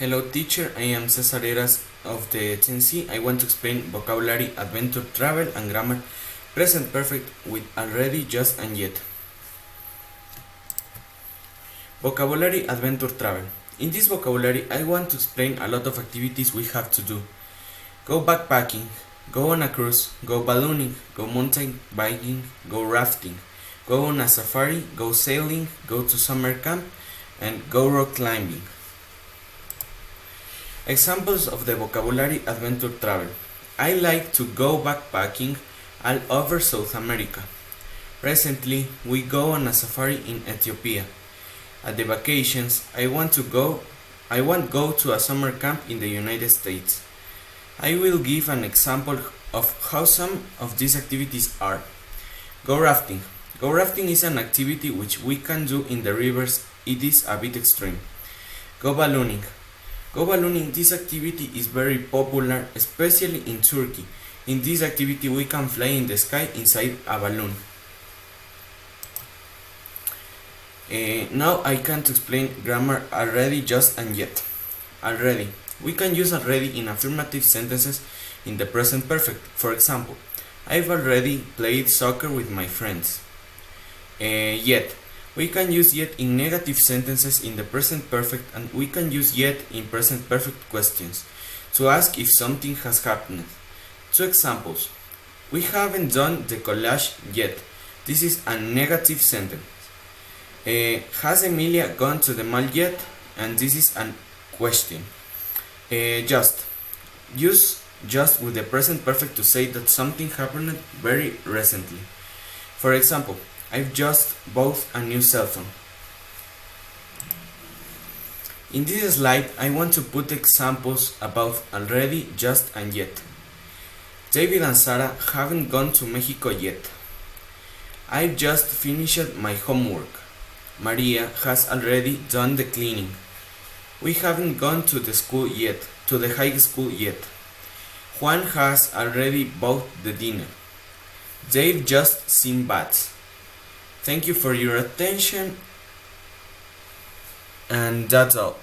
Hello teacher, I am Cesar Heras of the Tennessee. I want to explain vocabulary, adventure, travel, and grammar. Present perfect with already, just, and yet. Vocabulary, adventure, travel. In this vocabulary, I want to explain a lot of activities we have to do. Go backpacking, go on a cruise, go ballooning, go mountain biking, go rafting, go on a safari, go sailing, go to summer camp, and go rock climbing. Examples of the vocabulary adventure travel. I like to go backpacking all over South America. Recently, we go on a safari in Ethiopia. At the vacations, I want go to a summer camp in the United States. I will give an example of how some of these activities are. Go rafting. Go rafting is an activity which we can do in the rivers. It is a bit extreme. Go ballooning. Go ballooning, this activity is very popular, especially in Turkey. In this activity we can fly in the sky inside a balloon. Now I can't explain grammar already, just, and yet. Already. We can use already in affirmative sentences in the present perfect. For example, I've already played soccer with my friends. Yet. We can use yet in negative sentences in the present perfect, and we can use yet in present perfect questions to ask if something has happened. Two examples. We haven't done the collage yet. This is a negative sentence. Has Emilia gone to the mall yet? And this is a question. Just. Use just with the present perfect to say that something happened very recently. For example, I've just bought a new cell phone. In this slide, I want to put examples about already, just, and yet. David and Sarah haven't gone to Mexico yet. I've just finished my homework. Maria has already done the cleaning. We haven't gone to the school yet, to the high school yet. Juan has already bought the dinner. They've just seen bats. Thank you for your attention, and that's all.